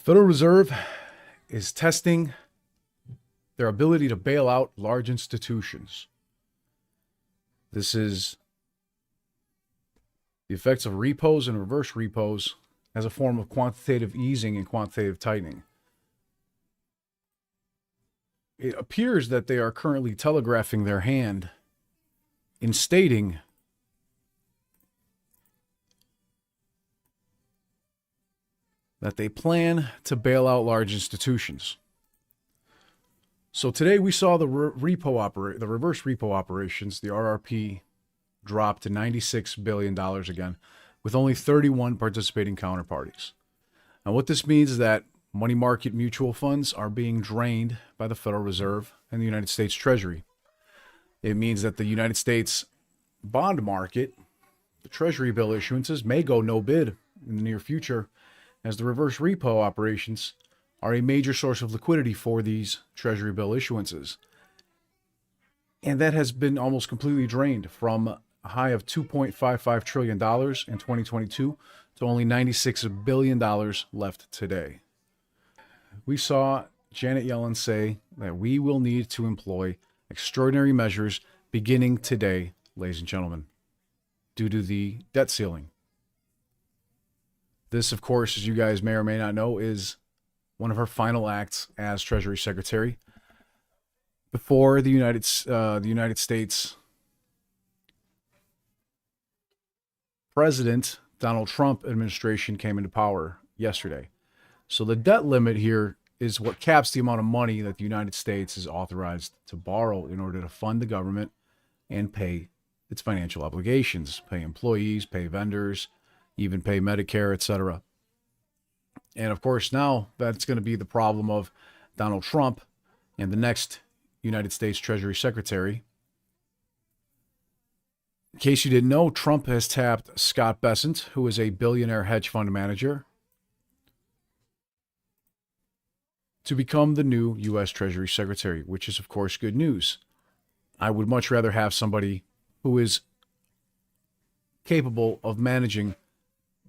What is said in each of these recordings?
Federal Reserve is testing their ability to bail out large institutions. This is the effects of repos and reverse repos as a form of quantitative easing and quantitative tightening. It appears that they are currently telegraphing their hand in stating that they plan to bail out large institutions. So today we saw the reverse repo operations, the RRP, drop to $96 billion again, with only 31 participating counterparties. Now what this means is that money market mutual funds are being drained by the Federal Reserve and the United States Treasury. It means that the United States bond market, the Treasury bill issuances, may go no bid in the near future, as the reverse repo operations are a major source of liquidity for these Treasury bill issuances. And that has been almost completely drained from a high of $2.55 trillion in 2022 to only $96 billion left today. We saw Janet Yellen say that we will need to employ extraordinary measures beginning today, ladies and gentlemen, due to the debt ceiling. This, of course, as you guys may or may not know, is one of her final acts as Treasury Secretary before the United States President Donald Trump administration came into power yesterday. So the debt limit here is what caps the amount of money that the United States is authorized to borrow in order to fund the government and pay its financial obligations, pay employees, pay vendors, even pay Medicare, etc. And of course, now that's going to be the problem of Donald Trump and the next United States Treasury Secretary. In case you didn't know, Trump has tapped Scott Bessent, who is a billionaire hedge fund manager, to become the new U.S. Treasury Secretary, which is, of course, good news. I would much rather have somebody who is capable of managing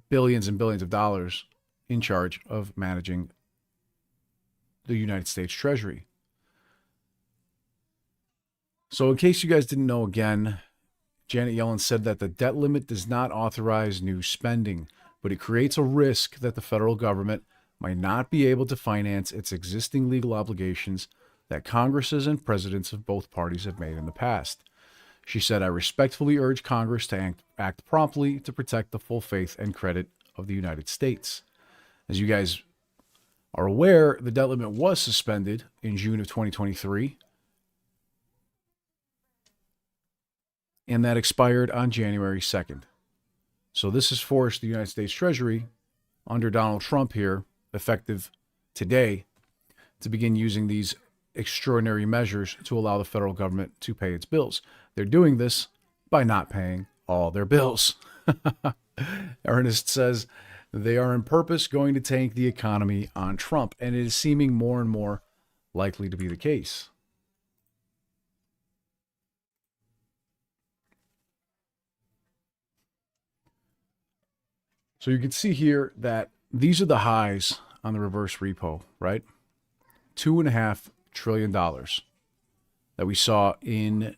billions and billions of dollars in charge of managing the United States Treasury. So in case you guys didn't know, again, Janet Yellen said that the debt limit does not authorize new spending, but it creates a risk that the federal government might not be able to finance its existing legal obligations that Congresses and presidents of both parties have made in the past. She said, "I respectfully urge Congress to act promptly to protect the full faith and credit of the United States." As you guys are aware, the debt limit was suspended in June of 2023, and that expired on January 2nd. So this has forced the United States Treasury, under Donald Trump here, effective today, to begin using these extraordinary measures to allow the federal government to pay its bills. They're doing this by not paying all their bills. Ernest says they are on purpose going to tank the economy on Trump, and it is seeming more and more likely to be the case. So you can see here that these are the highs on the reverse repo, right? $2.5 trillion that we saw in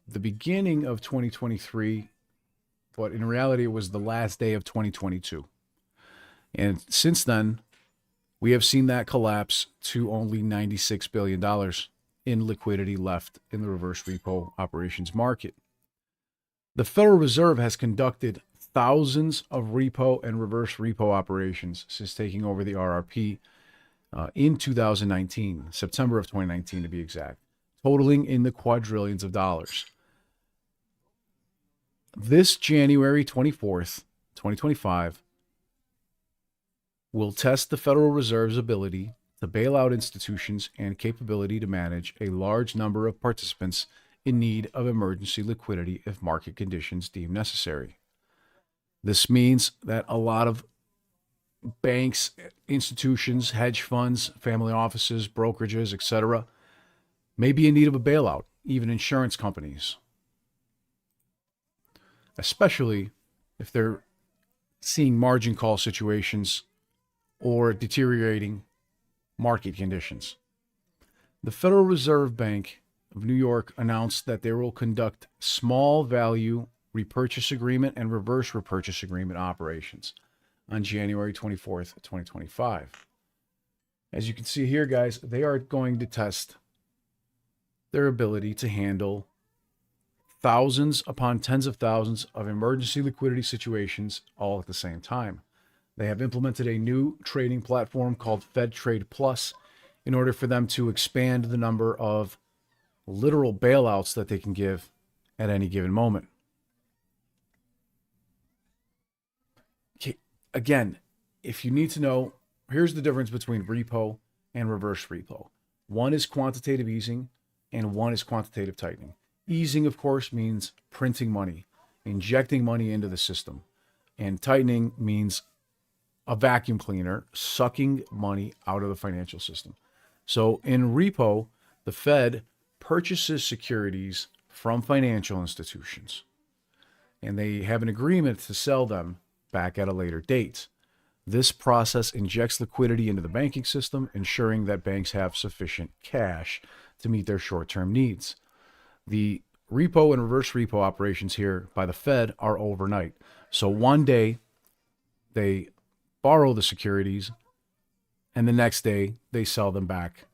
the beginning of 2023, but in reality, it was the last day of 2022. And since then, we have seen that collapse to only $96 billion in liquidity left in the reverse repo operations market. The Federal Reserve has conducted thousands of repo and reverse repo operations since taking over the RRP in 2019, September of 2019 to be exact, totaling in the quadrillions of dollars. This January 24th, 2025, will test the Federal Reserve's ability to bail out institutions and capability to manage a large number of participants in need of emergency liquidity if market conditions deem necessary. This means that a lot of banks, institutions, hedge funds, family offices, brokerages, etc., may be in need of a bailout, even insurance companies, especially if they're seeing margin call situations or deteriorating market conditions. The Federal Reserve Bank of New York announced that they will conduct small value repurchase agreement and reverse repurchase agreement operations on January 24th, 2025. As you can see here, guys, they are going to test their ability to handle thousands upon tens of thousands of emergency liquidity situations all at the same time. They have implemented a new trading platform called Fed Trade Plus in order for them to expand the number of literal bailouts that they can give at any given moment. Okay. Again, if you need to know, here's the difference between repo and reverse repo. One is quantitative easing and one is quantitative tightening. Easing, of course, means printing money, injecting money into the system. And tightening means a vacuum cleaner sucking money out of the financial system. So in repo, the Fed purchases securities from financial institutions, and they have an agreement to sell them back at a later date. This process injects liquidity into the banking system, ensuring that banks have sufficient cash to meet their short-term needs. The repo and reverse repo operations here by the Fed are overnight. So one day they borrow the securities, and the next day they sell them back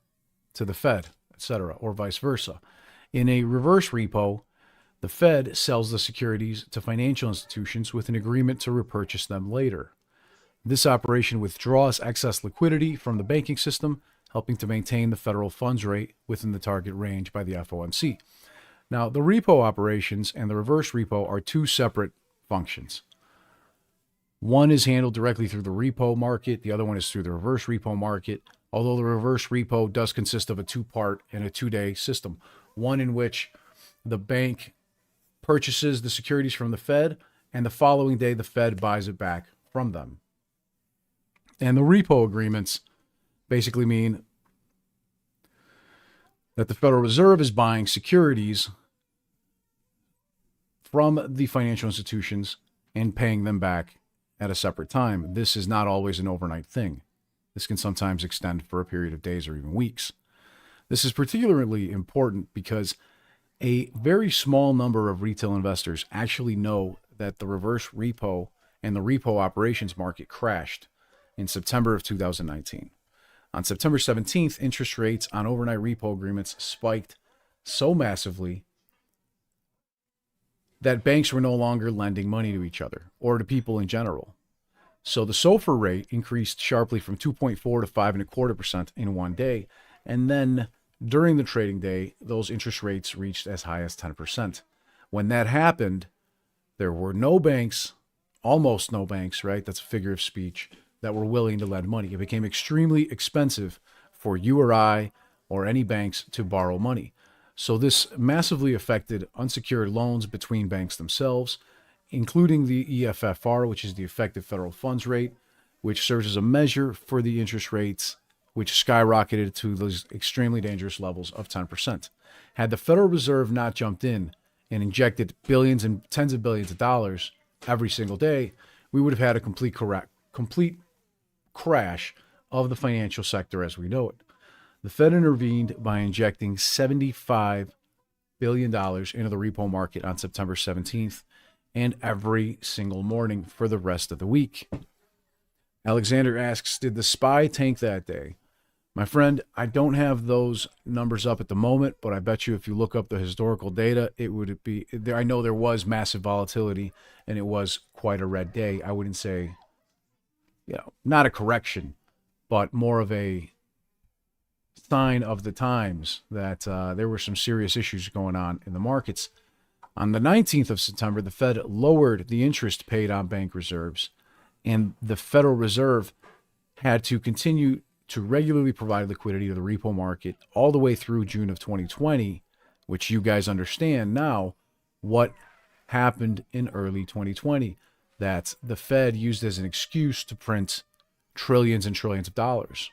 to the Fed, etc., or vice versa. In a reverse repo, the Fed sells the securities to financial institutions with an agreement to repurchase them later. This operation withdraws excess liquidity from the banking system, helping to maintain the federal funds rate within the target range by the FOMC. Now, the repo operations and the reverse repo are two separate functions. One is handled directly through the repo market. The other one is through the reverse repo market, although the reverse repo does consist of a two-part and a two-day system, one in which the bank purchases the securities from the Fed, and the following day the Fed buys it back from them. And the repo agreements basically mean that the Federal Reserve is buying securities from the financial institutions and paying them back at a separate time. This is not always an overnight thing. This can sometimes extend for a period of days or even weeks. This is particularly important because a very small number of retail investors actually know that the reverse repo and the repo operations market crashed in September of 2019. On September 17th, interest rates on overnight repo agreements spiked so massively that banks were no longer lending money to each other or to people in general. So the SOFR rate increased sharply from 2.4 to 5.25% in one day. And then during the trading day, those interest rates reached as high as 10%. When that happened, there were no banks, almost no banks, right? That's a figure of speech, that were willing to lend money. It became extremely expensive for you or I or any banks to borrow money. So this massively affected unsecured loans between banks themselves, including the EFFR, which is the effective federal funds rate, which serves as a measure for the interest rates, which skyrocketed to those extremely dangerous levels of 10%. Had the Federal Reserve not jumped in and injected billions and tens of billions of dollars every single day, we would have had a complete crash of the financial sector as we know it. The Fed intervened by injecting $75 billion into the repo market on September 17th and every single morning for the rest of the week. Alexander asks, did the SPY tank that day? My friend, I don't have those numbers up at the moment, but I bet you if you look up the historical data, it would be there. I know there was massive volatility and it was quite a red day. I wouldn't say, not a correction, but more of a sign of the times that there were some serious issues going on in the markets. On the 19th of September, the Fed lowered the interest paid on bank reserves, and the Federal Reserve had to continue to regularly provide liquidity to the repo market all the way through June of 2020, which you guys understand now what happened in early 2020, that the Fed used as an excuse to print trillions and trillions of dollars.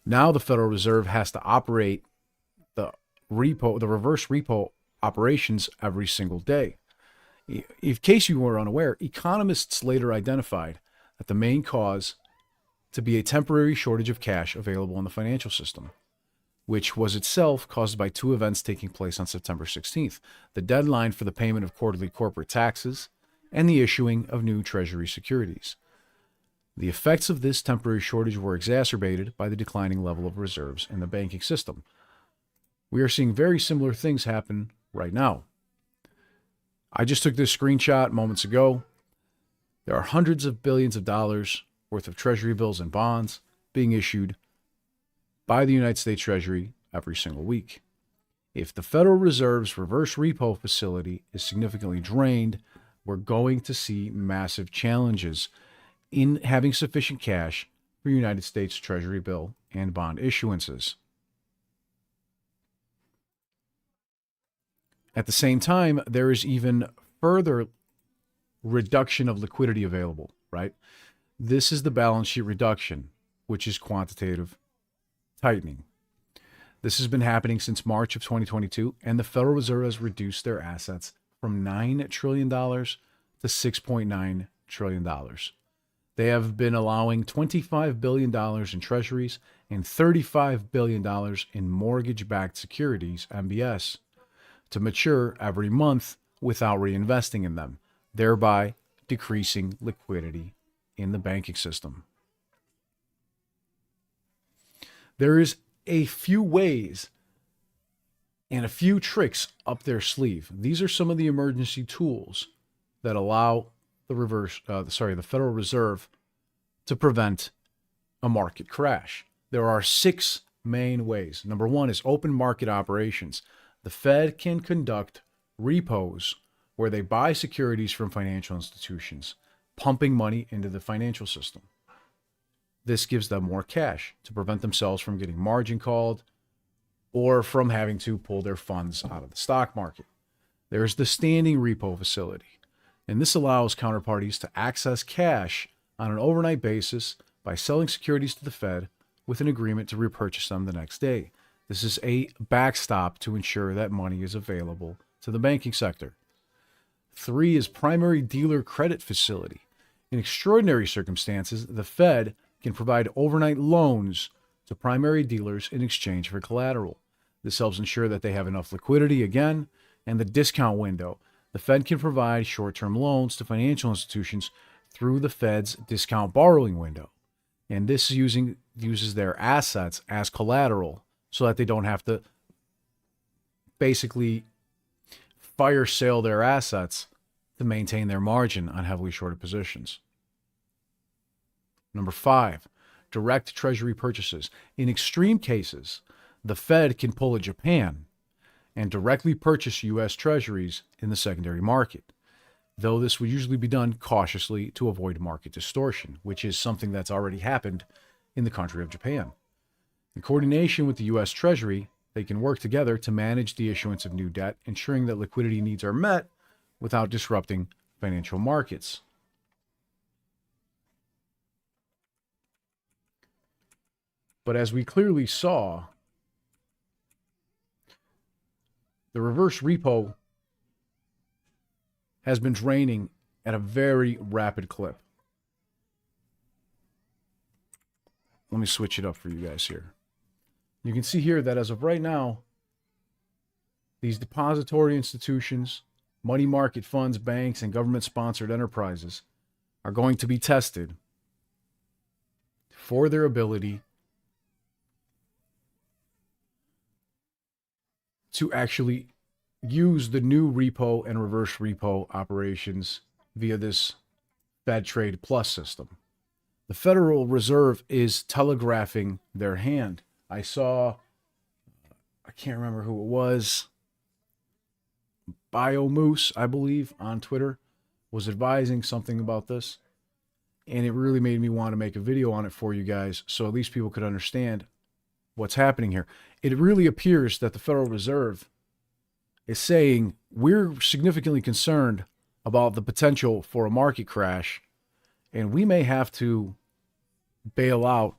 Now the Federal Reserve has to operate the reverse repo operations every single day. In case you were unaware, economists later identified that the main cause to be a temporary shortage of cash available in the financial system, which was itself caused by two events taking place on September 16th, the deadline for the payment of quarterly corporate taxes and the issuing of new Treasury securities. The effects of this temporary shortage were exacerbated by the declining level of reserves in the banking system. We are seeing very similar things happen right now. I just took this screenshot moments ago. There are hundreds of billions of dollars worth of Treasury bills and bonds being issued by the United States Treasury every single week. If the Federal Reserve's reverse repo facility is significantly drained, we're going to see massive challenges in having sufficient cash for United States Treasury bill and bond issuances. At the same time, there is even further reduction of liquidity available, right? This is the balance sheet reduction, which is quantitative tightening. This has been happening since March of 2022, and the Federal Reserve has reduced their assets from $9 trillion to $6.9 trillion. They have been allowing $25 billion in treasuries and $35 billion in mortgage-backed securities, MBS, to mature every month without reinvesting in them, thereby decreasing liquidity in the banking system. There is a few ways and a few tricks up their sleeve. These are some of the emergency tools that allow the Federal Reserve to prevent a market crash. There are 6 main ways. Number 1 is open market operations. The Fed can conduct repos where they buy securities from financial institutions, pumping money into the financial system. This gives them more cash to prevent themselves from getting margin called or from having to pull their funds out of the stock market. There's the standing repo facility, and this allows counterparties to access cash on an overnight basis by selling securities to the Fed with an agreement to repurchase them the next day. This is a backstop to ensure that money is available to the banking sector. 3 is primary dealer credit facility. In extraordinary circumstances, the Fed can provide overnight loans to primary dealers in exchange for collateral. This helps ensure that they have enough liquidity again, and the discount window. The Fed can provide short-term loans to financial institutions through the Fed's discount borrowing window. And this uses their assets as collateral so that they don't have to basically fire sale their assets to maintain their margin on heavily shorted positions. Number 5, direct Treasury purchases. In extreme cases, the Fed can pull a Japan and directly purchase U.S. Treasuries in the secondary market, though this would usually be done cautiously to avoid market distortion, which is something that's already happened in the country of Japan. In coordination with the U.S. Treasury, they can work together to manage the issuance of new debt, ensuring that liquidity needs are met without disrupting financial markets. But as we clearly saw, the reverse repo has been draining at a very rapid clip. Let me switch it up for you guys here. You can see here that as of right now, these depository institutions, money market funds, banks, and government-sponsored enterprises are going to be tested for their ability to actually use the new repo and reverse repo operations via this Fed Trade Plus system. The Federal Reserve is telegraphing their hand. I saw, I can't remember who it was, BioMoose, I believe, on Twitter, was advising something about this. And it really made me want to make a video on it for you guys so at least people could understand what's happening here. It really appears that the Federal Reserve is saying we're significantly concerned about the potential for a market crash, and we may have to bail out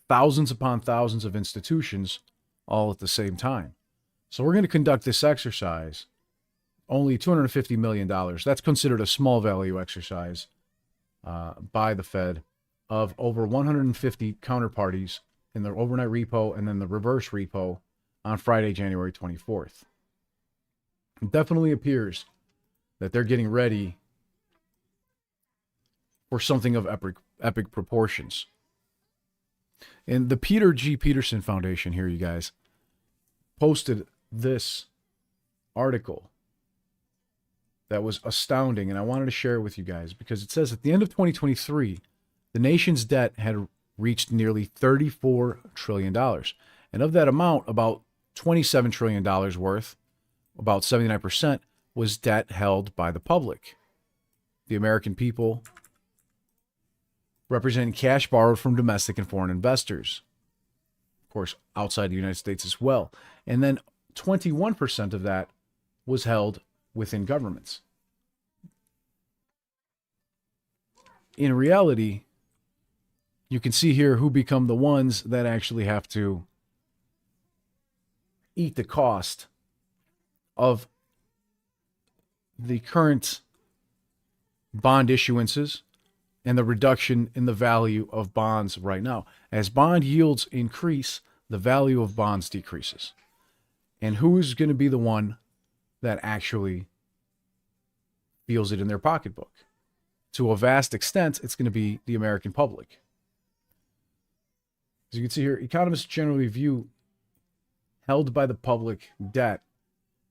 thousands upon thousands of institutions all at the same time. So we're going to conduct this exercise, only $250 million. That's considered a small value exercise by the Fed of over 150 counterparties in the overnight repo and then the reverse repo on Friday, January 24th. It definitely appears that they're getting ready for something of epic proportions. And the Peter G. Peterson Foundation here, you guys, posted this article that was astounding, and I wanted to share it with you guys because it says at the end of 2023, the nation's debt had reached nearly $34 trillion. And of that amount, about $27 trillion worth, about 79%, was debt held by the public. The American people, representing cash borrowed from domestic and foreign investors. Of course, outside the United States as well. And then 21% of that was held within governments. In reality, you can see here who become the ones that actually have to eat the cost of the current bond issuances and the reduction in the value of bonds right now. As bond yields increase, the value of bonds decreases. And who's going to be the one that actually feels it in their pocketbook? To a vast extent, it's going to be the American public. As you can see here, economists generally view held by the public debt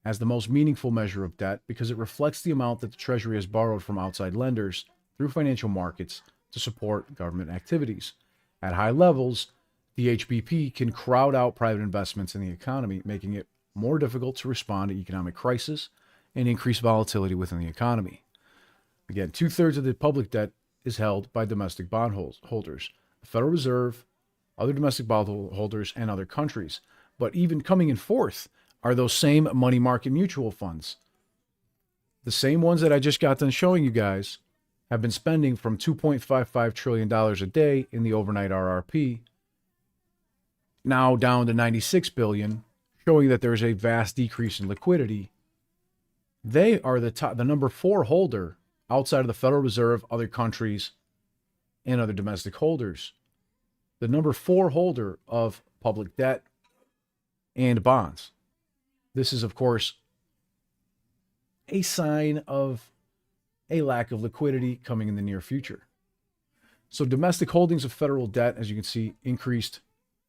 as the most meaningful measure of debt because it reflects the amount that the Treasury has borrowed from outside lenders through financial markets to support government activities. At high levels, the HBP can crowd out private investments in the economy, making it more difficult to respond to economic crisis and increase volatility within the economy. Again, 2/3 of the public debt is held by domestic bond holders, the Federal Reserve, other domestic bond holders, and other countries. But even coming in fourth are those same money market mutual funds. The same ones that I just got done showing you guys have been spending from $2.55 trillion a day in the overnight RRP, now down to $96 billion, showing that there's a vast decrease in liquidity. They are the number 4 holder outside of the Federal Reserve, other countries, and other domestic holders. The number 4 holder of public debt and bonds. This is, of course, a sign of a lack of liquidity coming in the near future. So domestic holdings of federal debt, as you can see, increased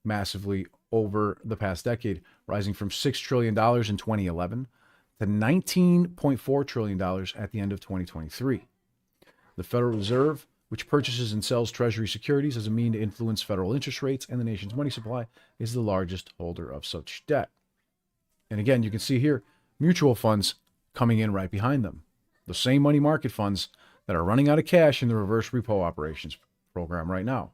massively over the past decade, rising from $6 trillion in 2011 to $19.4 trillion at the end of 2023. The Federal Reserve, which purchases and sells Treasury securities as a means to influence federal interest rates and the nation's money supply, is the largest holder of such debt. And again, you can see here mutual funds coming in right behind them. The same money market funds that are running out of cash in the reverse repo operations program right now.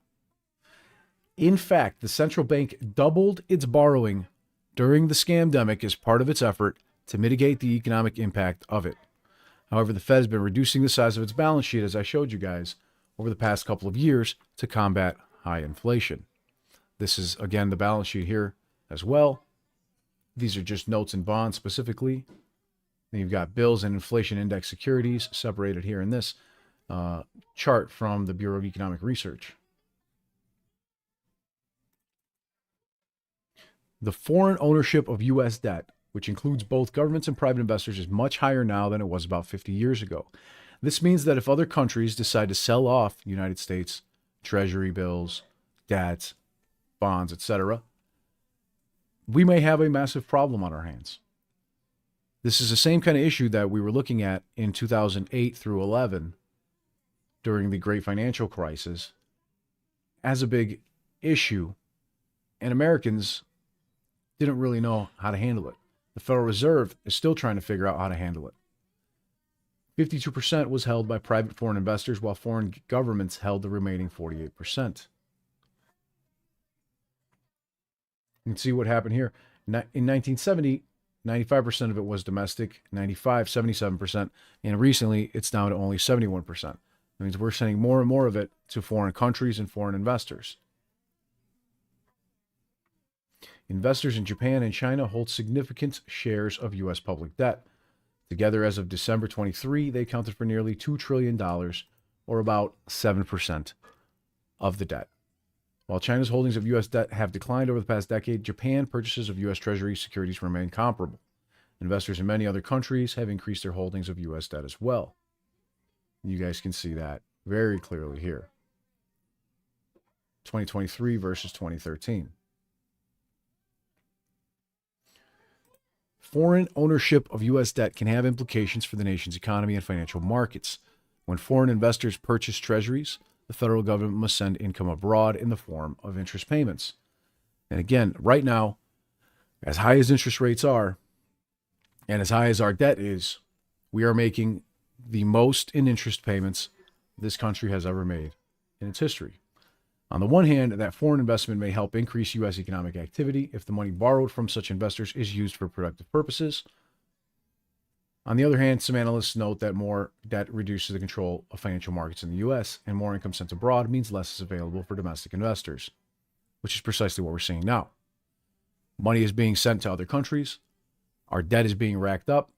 In fact, the central bank doubled its borrowing during the scamdemic as part of its effort to mitigate the economic impact of it. However, the Fed has been reducing the size of its balance sheet, as I showed you guys, over the past couple of years to combat high inflation. This is, again, the balance sheet here as well. These are just notes and bonds specifically. Then you've got bills and inflation index securities separated here in this chart from the Bureau of Economic Research. The foreign ownership of U.S. debt, which includes both governments and private investors, is much higher now than it was about 50 years ago. This means that if other countries decide to sell off United States Treasury bills, debts, bonds, etc., we may have a massive problem on our hands. This is the same kind of issue that we were looking at in 2008 through 11 during the Great Financial Crisis as a big issue, and Americans didn't really know how to handle it. The Federal Reserve is still trying to figure out how to handle it. 52% was held by private foreign investors, while foreign governments held the remaining 48%. You can see what happened here. In 1970, 95% of it was domestic, 77%, and recently it's down to only 71%. That means we're sending more and more of it to foreign countries and foreign investors. Investors in Japan and China hold significant shares of U.S. public debt. Together, as of December 23, they accounted for nearly $2 trillion, or about 7% of the debt. While China's holdings of U.S. debt have declined over the past decade, Japan purchases of U.S. Treasury securities remain comparable. Investors in many other countries have increased their holdings of U.S. debt as well. You guys can see that very clearly here. 2023 versus 2013. Foreign ownership of U.S. debt can have implications for the nation's economy and financial markets. When foreign investors purchase treasuries, the federal government must send income abroad in the form of interest payments. And again, right now, as high as interest rates are, and as high as our debt is, we are making the most in interest payments this country has ever made in its history. On the one hand, that foreign investment may help increase U.S. economic activity if the money borrowed from such investors is used for productive purposes. On the other hand, some analysts note that more debt reduces the control of financial markets in the U.S., and more income sent abroad means less is available for domestic investors, which is precisely what we're seeing now. Money is being sent to other countries, our debt is being racked up,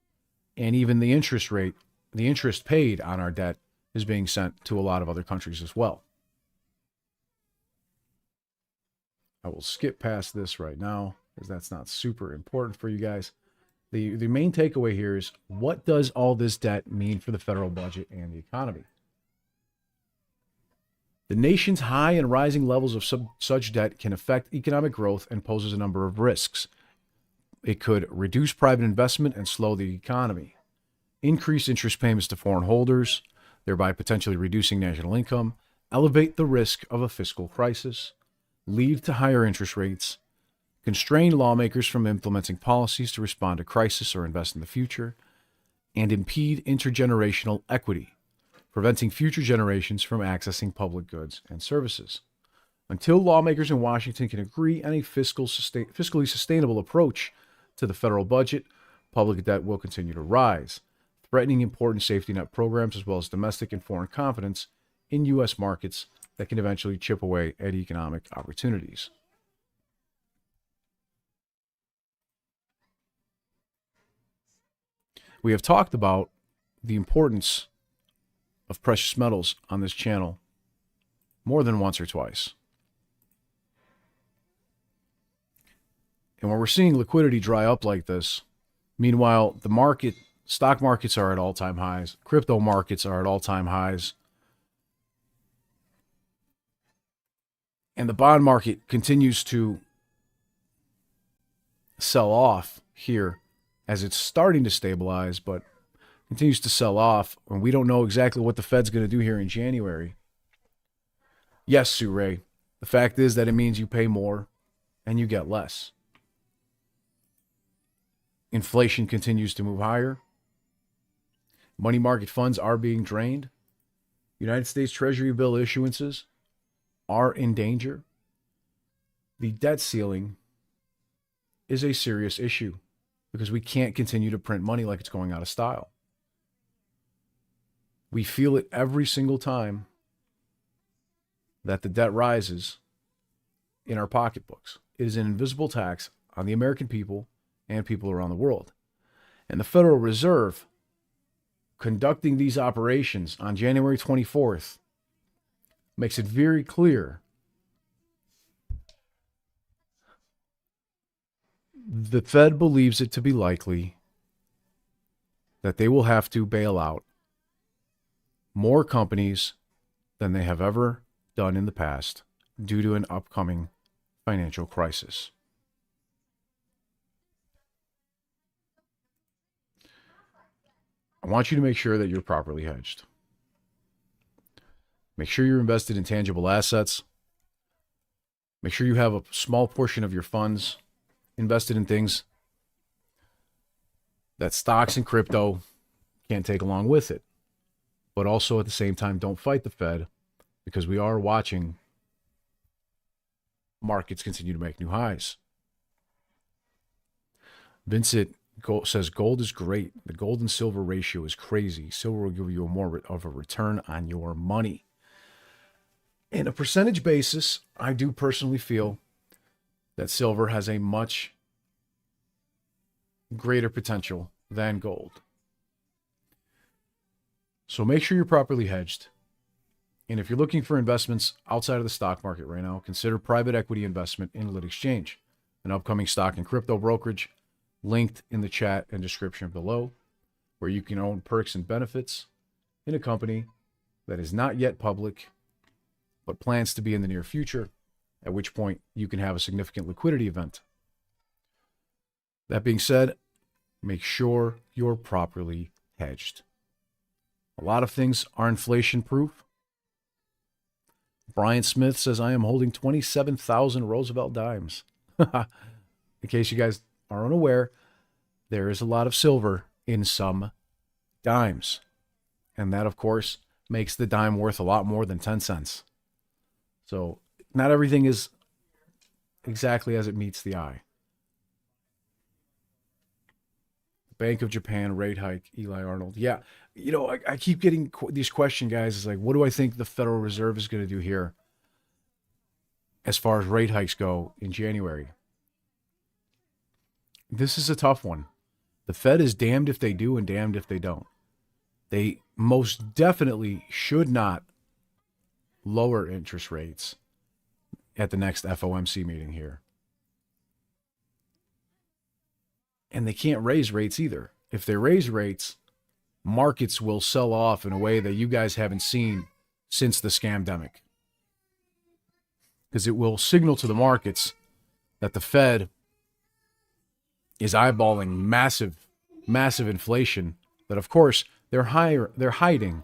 and even the interest paid on our debt is being sent to a lot of other countries as well. I will skip past this right now because that's not super important for you guys. The main takeaway here is, what does all this debt mean for the federal budget and the economy? The nation's high and rising levels of such debt can affect economic growth and poses a number of risks. It could reduce private investment and slow the economy, increase interest payments to foreign holders, thereby potentially reducing national income, elevate the risk of a fiscal crisis, lead to higher interest rates, constrain lawmakers from implementing policies to respond to crisis or invest in the future, and impede intergenerational equity, preventing future generations from accessing public goods and services. Until lawmakers in Washington can agree on a fiscally sustainable approach to the federal budget, public debt will continue to rise, threatening important safety net programs as well as domestic and foreign confidence in U.S. markets that can eventually chip away at economic opportunities. We have talked about the importance of precious metals on this channel more than once or twice. And when we're seeing liquidity dry up like this, meanwhile, stock markets are at all-time highs, crypto markets are at all-time highs, and the bond market continues to sell off here as it's starting to stabilize, but continues to sell off, and we don't know exactly what the Fed's going to do here in January. Yes, Sue Ray, the fact is that it means you pay more and you get less. Inflation continues to move higher. Money market funds are being drained. United States Treasury bill issuances are in danger. The debt ceiling is a serious issue because we can't continue to print money like it's going out of style. We feel it every single time that the debt rises in our pocketbooks. It is an invisible tax on the American people and people around the world. And the Federal Reserve conducting these operations on January 24th makes it very clear the Fed believes it to be likely that they will have to bail out more companies than they have ever done in the past due to an upcoming financial crisis. I want you to make sure that you're properly hedged. Make sure you're invested in tangible assets. Make sure you have a small portion of your funds invested in things that stocks and crypto can't take along with it. But also at the same time, don't fight the Fed, because we are watching markets continue to make new highs. Vincent says gold is great. The gold and silver ratio is crazy. Silver will give you more of a return on your money. In a percentage basis, I do personally feel that silver has a much greater potential than gold. So make sure you're properly hedged. And if you're looking for investments outside of the stock market right now, consider private equity investment in Lit Exchange, an upcoming stock and crypto brokerage linked in the chat and description below, where you can own perks and benefits in a company that is not yet public, but plans to be in the near future, at which point you can have a significant liquidity event. That being said, make sure you're properly hedged. A lot of things are inflation proof. Brian Smith says, I am holding 27,000 Roosevelt dimes. In case you guys are unaware, there is a lot of silver in some dimes. And that, of course, makes the dime worth a lot more than 10 cents. So not everything is exactly as it meets the eye. Bank of Japan rate hike, Eli Arnold. Yeah, you know, I keep getting these questions, guys. It's like, what do I think the Federal Reserve is going to do here as far as rate hikes go in January? This is a tough one. The Fed is damned if they do and damned if they don't. They most definitely should not lower interest rates at the next FOMC meeting here. And they can't raise rates either. If they raise rates, markets will sell off in a way that you guys haven't seen since the scamdemic. Because it will signal to the markets that the Fed is eyeballing massive inflation that, of course, they're hiding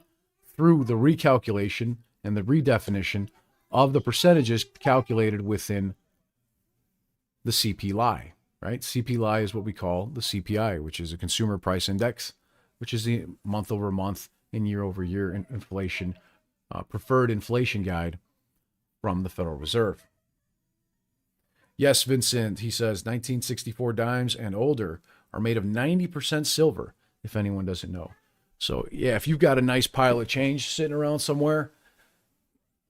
through the recalculation and the redefinition of the percentages calculated within the CPI. Right? CPI is what we call the CPI, which is a consumer price index, which is the month-over-month and year-over-year inflation, preferred inflation guide from the Federal Reserve. Yes, Vincent, he says 1964 dimes and older are made of 90% silver, if anyone doesn't know. So, yeah, if you've got a nice pile of change sitting around somewhere,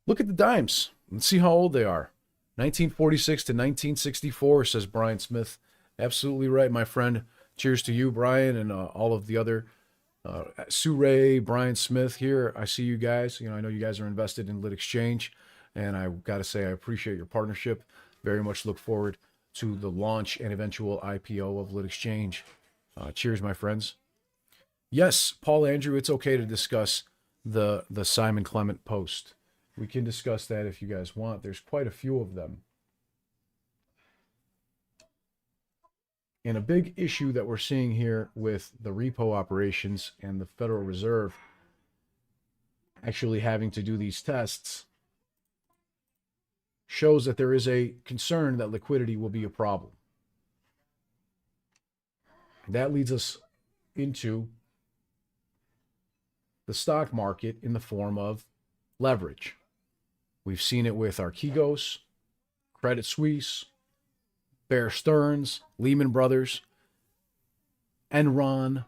look at the dimes and see how old they are. 1946 to 1964, says Brian Smith. Absolutely right, my friend. Cheers to you, Brian, and all of the other Sue Ray, Brian Smith here. I see you guys. You know, I know you guys are invested in Lit Exchange, and I got to say I appreciate your partnership. Very much look forward to the launch and eventual IPO of Lit Exchange. Cheers, my friends. Yes, Paul Andrew, it's okay to discuss the Simon Clement post. We can discuss that if you guys want. There's quite a few of them. And a big issue that we're seeing here with the repo operations and the Federal Reserve actually having to do these tests shows that there is a concern that liquidity will be a problem. That leads us into the stock market in the form of leverage. We've seen it with Archegos, Credit Suisse, Bear Stearns, Lehman Brothers, Enron.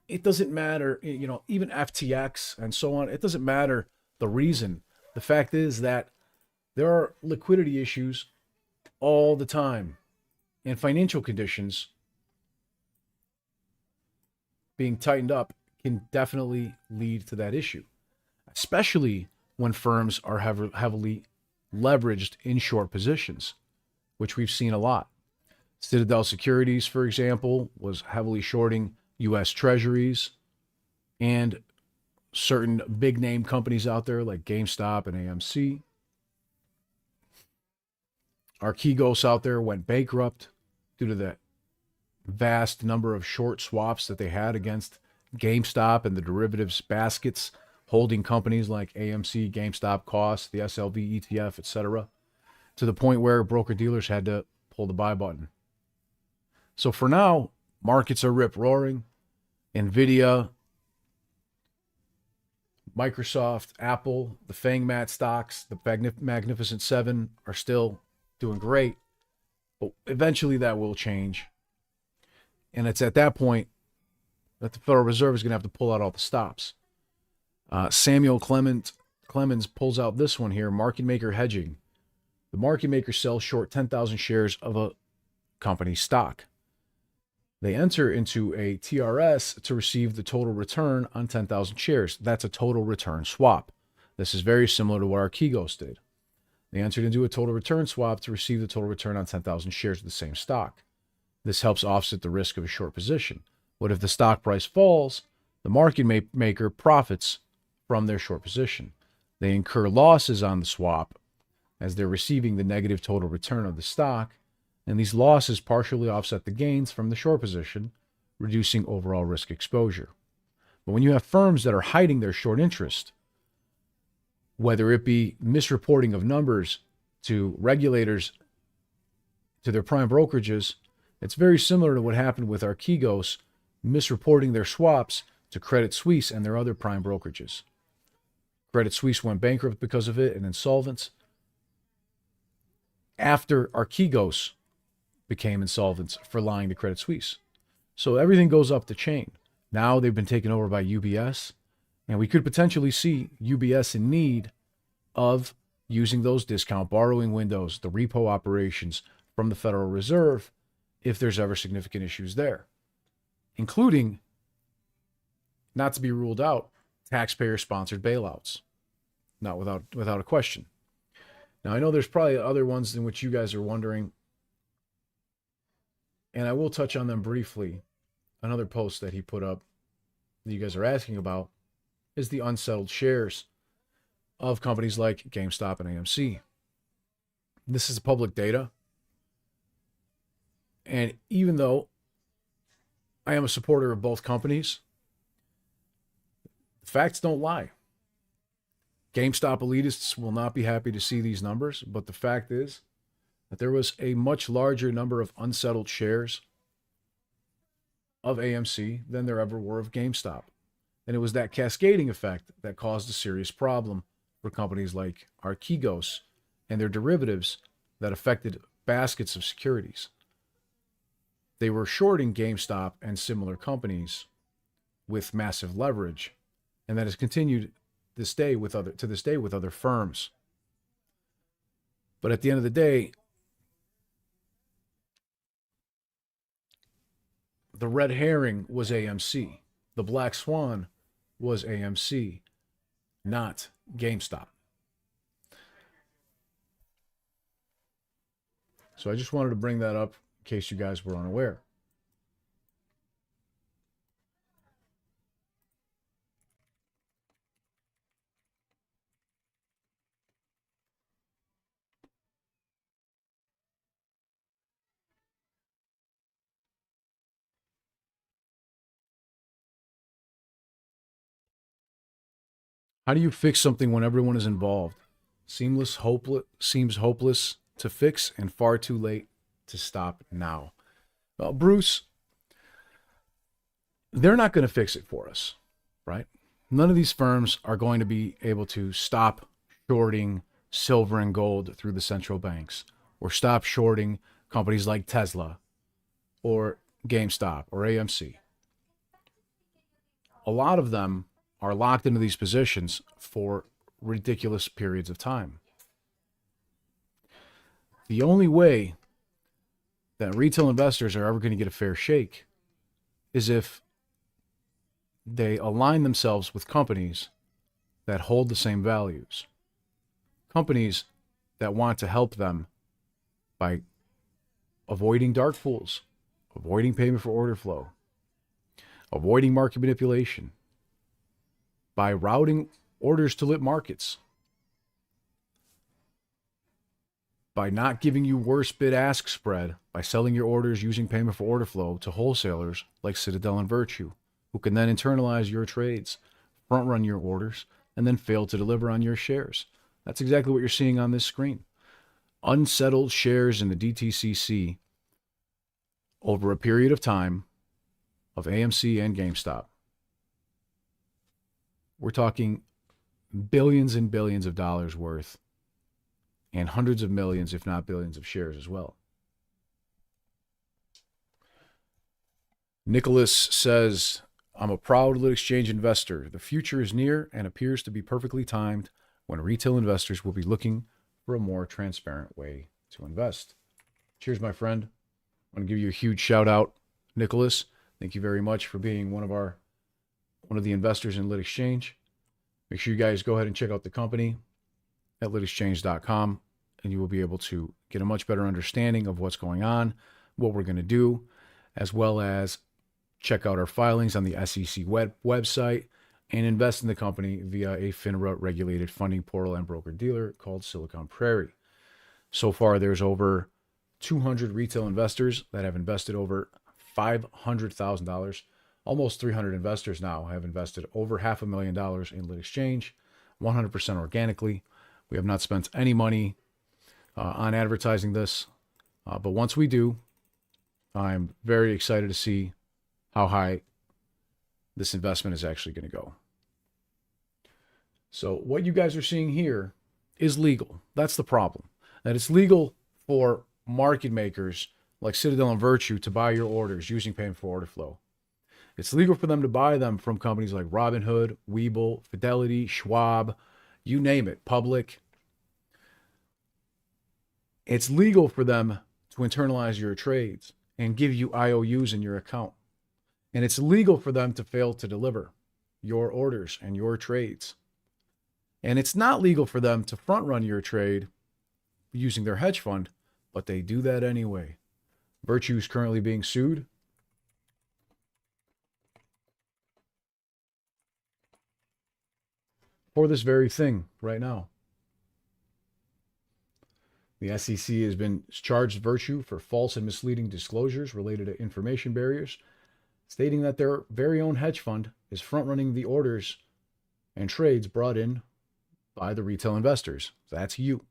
It doesn't matter, you know, even FTX and so on. It doesn't matter the reason. The fact is that there are liquidity issues all the time, and financial conditions being tightened up can definitely lead to that issue, especially when firms are heavily leveraged in short positions, which we've seen a lot. Citadel Securities, for example, was heavily shorting U.S. Treasuries, and certain big name companies out there like GameStop and AMC. Archegos out there went bankrupt due to the vast number of short swaps that they had against GameStop and the derivatives baskets holding companies like AMC, GameStop costs, the SLV ETF, etc., to the point where broker-dealers had to pull the buy button. So for now, markets are rip-roaring. NVIDIA, Microsoft, Apple, the FANGMAT stocks, the Magnificent Seven are still doing great. But eventually that will change. And it's at that point that the Federal Reserve is going to have to pull out all the stops. Samuel Clemens pulls out this one here, market maker hedging. The market maker sells short 10,000 shares of a company's stock. They enter into a TRS to receive the total return on 10,000 shares. That's a total return swap. This is very similar to what Archegos did. They entered into a total return swap to receive the total return on 10,000 shares of the same stock. This helps offset the risk of a short position. What if the stock price falls? The market maker profits from their short position. They incur losses on the swap as they're receiving the negative total return of the stock, and these losses partially offset the gains from the short position, reducing overall risk exposure. But when you have firms that are hiding their short interest, whether it be misreporting of numbers to regulators, to their prime brokerages, it's very similar to what happened with Archegos misreporting their swaps to Credit Suisse and their other prime brokerages. Credit Suisse went bankrupt because of it and insolvent after Archegos became insolvent for lying to Credit Suisse. So everything goes up the chain. Now they've been taken over by UBS, and we could potentially see UBS in need of using those discount borrowing windows, the repo operations from the Federal Reserve, if there's ever significant issues there, including, not to be ruled out, taxpayer-sponsored bailouts. Not without a question. Now, I know there's probably other ones in which you guys are wondering, and I will touch on them briefly. Another post that he put up that you guys are asking about is the unsettled shares of companies like GameStop and AMC. This is public data. And even though I am a supporter of both companies, facts don't lie. GameStop elitists will not be happy to see these numbers, but the fact is that there was a much larger number of unsettled shares of AMC than there ever were of GameStop. And it was that cascading effect that caused a serious problem for companies like Archegos and their derivatives that affected baskets of securities. They were shorting GameStop and similar companies with massive leverage, and that has continued to this day with other firms. But at the end of the day, the red herring was AMC. The black swan was AMC, not GameStop. So I just wanted to bring that up in case you guys were unaware. How do you fix something when everyone is involved? Seems hopeless to fix and far too late to stop now. Well, Bruce, they're not going to fix it for us, right? None of these firms are going to be able to stop shorting silver and gold through the central banks, or stop shorting companies like Tesla or GameStop or AMC. A lot of them are locked into these positions for ridiculous periods of time. The only way that retail investors are ever going to get a fair shake is if they align themselves with companies that hold the same values. Companies that want to help them by avoiding dark pools, avoiding payment for order flow, avoiding market manipulation, by routing orders to lit markets, by not giving you worse bid-ask spread, by selling your orders using payment for order flow to wholesalers like Citadel and Virtue, who can then internalize your trades, front-run your orders, and then fail to deliver on your shares. That's exactly what you're seeing on this screen. Unsettled shares in the DTCC over a period of time of AMC and GameStop. We're talking billions and billions of dollars worth and hundreds of millions, if not billions, of shares as well. Nicholas says, I'm a proud lit exchange investor. The future is near and appears to be perfectly timed when retail investors will be looking for a more transparent way to invest. Cheers, my friend. I want to give you a huge shout out, Nicholas. Thank you very much for being one of the investors in Lit Exchange. Make sure you guys go ahead and check out the company at litexchange.com, and you will be able to get a much better understanding of what's going on, what we're going to do, as well as check out our filings on the SEC website and invest in the company via a FINRA-regulated funding portal and broker-dealer called Silicon Prairie. So far, there's over 200 retail investors that have invested over $500,000. Almost 300 investors now have invested over $500,000 in Lit Exchange, 100% organically. We have not spent any money on advertising this, but once we do, I'm very excited to see how high this investment is actually going to go. So what you guys are seeing here is legal. That's the problem. That it's legal for market makers like Citadel and Virtue to buy your orders using payment for order flow. It's legal for them to buy them from companies like Robinhood, Webull, Fidelity, Schwab, you name it, Public. It's legal for them to internalize your trades and give you IOUs in your account. And it's legal for them to fail to deliver your orders and your trades. And it's not legal for them to front run your trade using their hedge fund, but they do that anyway. Virtue is currently being sued. For this very thing right now. The SEC has been charged Virtue for false and misleading disclosures related to information barriers, stating that their very own hedge fund is front-running the orders and trades brought in by the retail investors. That's you.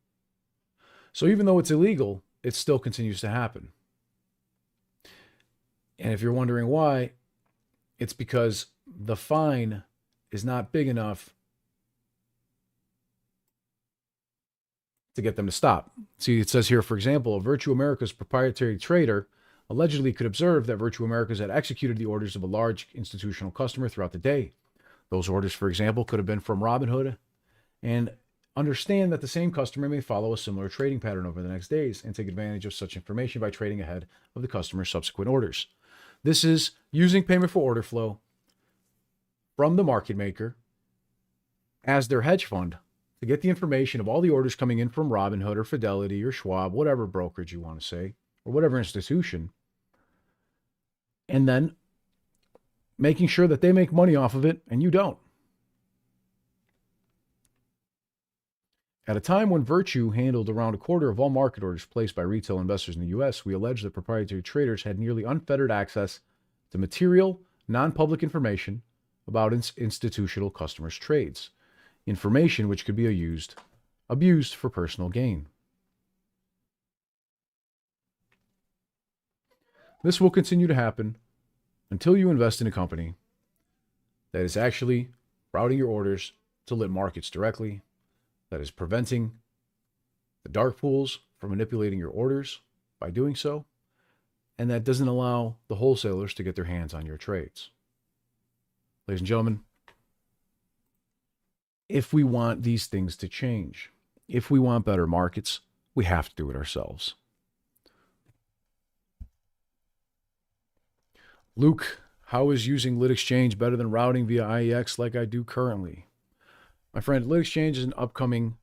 So even though it's illegal, it still continues to happen. And if you're wondering why, it's because the fine is not big enough to get them to stop. See, it says here, for example, Virtue America's proprietary trader allegedly could observe that Virtue Americas had executed the orders of a large institutional customer throughout the day. Those orders, for example, could have been from Robinhood, and understand that the same customer may follow a similar trading pattern over the next days and take advantage of such information by trading ahead of the customer's subsequent orders. This is using payment for order flow from the market maker as their hedge fund to get the information of all the orders coming in from Robinhood or Fidelity or Schwab, whatever brokerage you want to say, or whatever institution, and then making sure that they make money off of it and you don't. At a time when Virtue handled around a quarter of all market orders placed by retail investors in the U.S., we allege that proprietary traders had nearly unfettered access to material, non-public information about institutional customers' trades. Information which could be abused for personal gain. This will continue to happen until you invest in a company that is actually routing your orders to lit markets directly, that is preventing the dark pools from manipulating your orders by doing so, and that doesn't allow the wholesalers to get their hands on your trades. Ladies and gentlemen, if we want these things to change, if we want better markets, we have to do it ourselves. Luke, how is using Lit Exchange better than routing via IEX like I do currently? My friend, Lit Exchange is an upcoming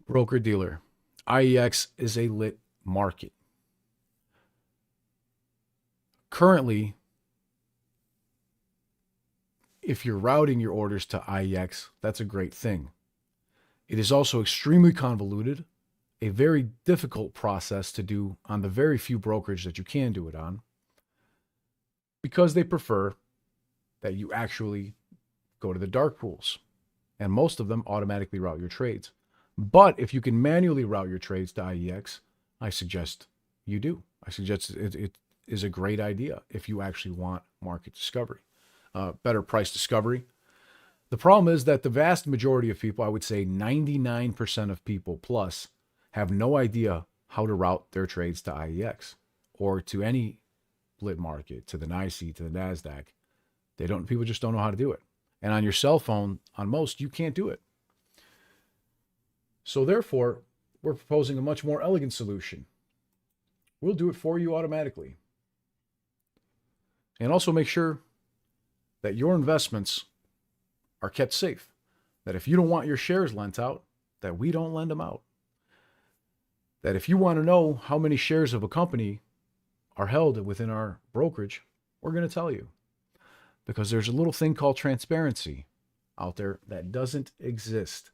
broker-dealer. IEX is a lit market. Currently, if you're routing your orders to IEX, that's a great thing. It is also extremely convoluted, a very difficult process to do on the very few brokerage that you can do it on, because they prefer that you actually go to the dark pools, and most of them automatically route your trades. But if you can manually route your trades to IEX, I suggest you do. I suggest it is a great idea if you actually want market discovery. Better price discovery. The problem is that the vast majority of people, I would say 99% of people plus, have no idea how to route their trades to IEX or to any lit market, to the NYSE, to the NASDAQ. People just don't know how to do it. And on your cell phone, on most, you can't do it. So therefore, we're proposing a much more elegant solution. We'll do it for you automatically. And also make sure that your investments are kept safe. That if you don't want your shares lent out, that we don't lend them out. That if you want to know how many shares of a company are held within our brokerage, we're going to tell you. Because there's a little thing called transparency out there that doesn't exist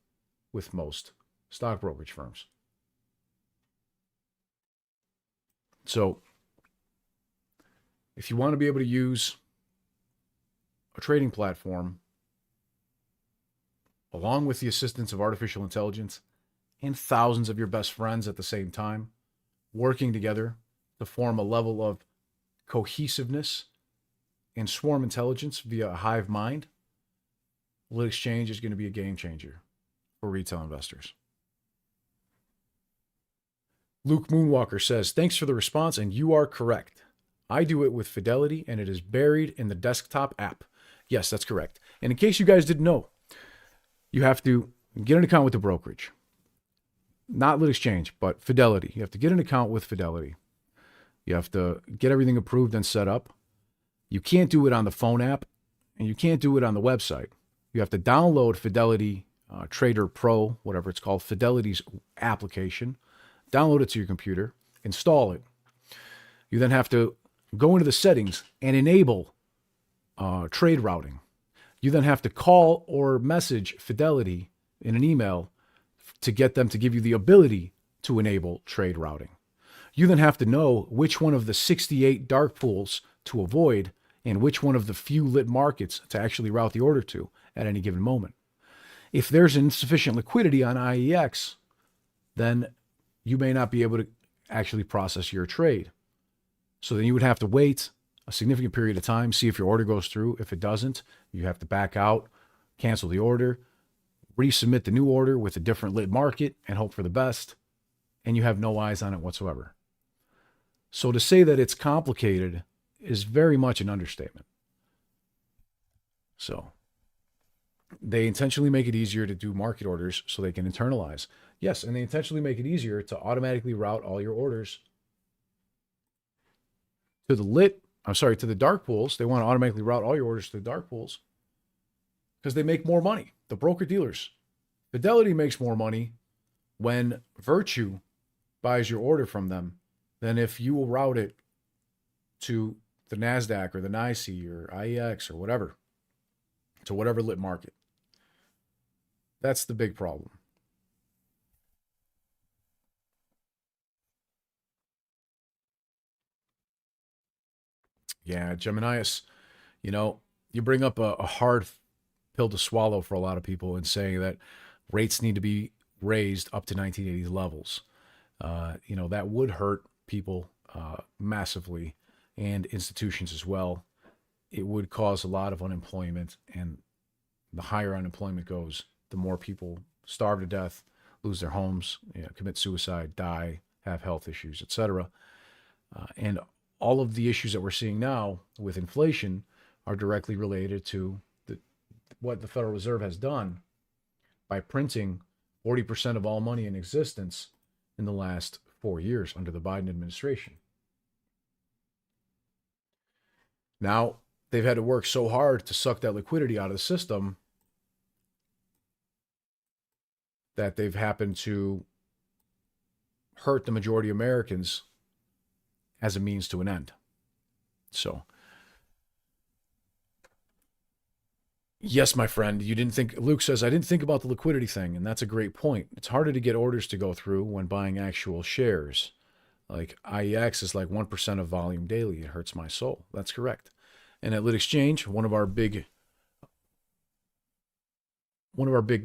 with most stock brokerage firms. So, if you want to be able to use a trading platform along with the assistance of artificial intelligence and thousands of your best friends at the same time, working together to form a level of cohesiveness and swarm intelligence via a hive mind, Lit Exchange is going to be a game changer for retail investors. Luke Moonwalker says, thanks for the response, and you are correct. I do it with Fidelity, and it is buried in the desktop app. Yes, that's correct. And in case you guys didn't know, you have to get an account with the brokerage. Not Lit Exchange, but Fidelity. You have to get an account with Fidelity. You have to get everything approved and set up. You can't do it on the phone app, and you can't do it on the website. You have to download Fidelity Trader Pro, whatever it's called, Fidelity's application, download it to your computer, install it. You then have to go into the settings and enable trade routing. You then have to call or message Fidelity in an email to get them to give you the ability to enable trade routing. You then have to know which one of the 68 dark pools to avoid and which one of the few lit markets to actually route the order to at any given moment. If there's insufficient liquidity on IEX, then you may not be able to actually process your trade. So then you would have to wait a significant period of time, see if your order goes through. If it doesn't, you have to back out, cancel the order, resubmit the new order with a different lit market and hope for the best, and you have no eyes on it whatsoever. So to say that it's complicated is very much an understatement. So they intentionally make it easier to do market orders so they can internalize. Yes, and they intentionally make it easier to automatically route all your orders to the dark pools. They want to automatically route all your orders to the dark pools because they make more money. The broker dealers. Fidelity makes more money when Virtue buys your order from them than if you will route it to the NASDAQ or the NYSE or IEX or whatever, to whatever lit market. That's the big problem. Yeah, Geminius, you bring up a hard pill to swallow for a lot of people in saying that rates need to be raised up to 1980s levels. That would hurt people massively and institutions as well. It would cause a lot of unemployment, and the higher unemployment goes, the more people starve to death, lose their homes, commit suicide, die, have health issues, etc. And all of the issues that we're seeing now with inflation are directly related to what the Federal Reserve has done by printing 40% of all money in existence in the last 4 years under the Biden administration. Now, they've had to work so hard to suck that liquidity out of the system that they've happened to hurt the majority of Americans as a means to an end. So, yes, my friend, Luke says, I didn't think about the liquidity thing, and that's a great point. It's harder to get orders to go through when buying actual shares. Like IEX is like 1% of volume daily. It hurts my soul. That's correct. And at Lit Exchange, one of our big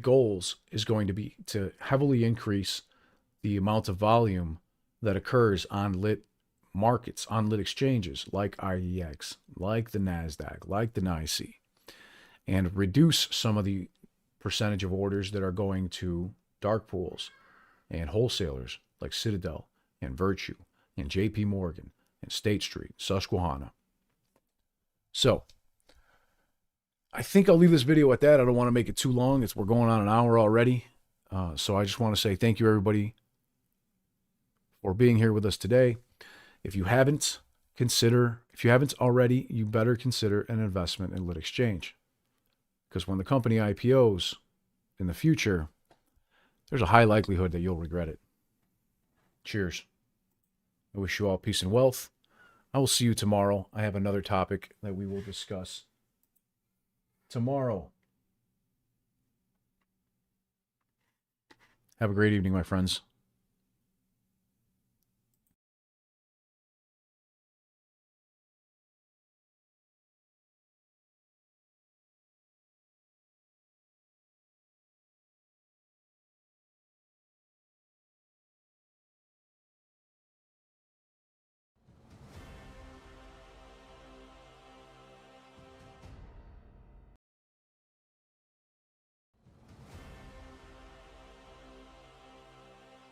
goals is going to be to heavily increase the amount of volume that occurs on lit markets, on lit exchanges like IEX, like the NASDAQ, like the NYSE, and reduce some of the percentage of orders that are going to dark pools and wholesalers like Citadel and Virtue and JP Morgan and State Street, Susquehanna. So I think I'll leave this video at that. I don't want to make it too long. We're going on an hour already. So I just want to say thank you, everybody, for being here with us today. If you haven't already, you better consider an investment in Lit Exchange. Because when the company IPOs in the future, there's a high likelihood that you'll regret it. Cheers. I wish you all peace and wealth. I will see you tomorrow. I have another topic that we will discuss tomorrow. Have a great evening, my friends.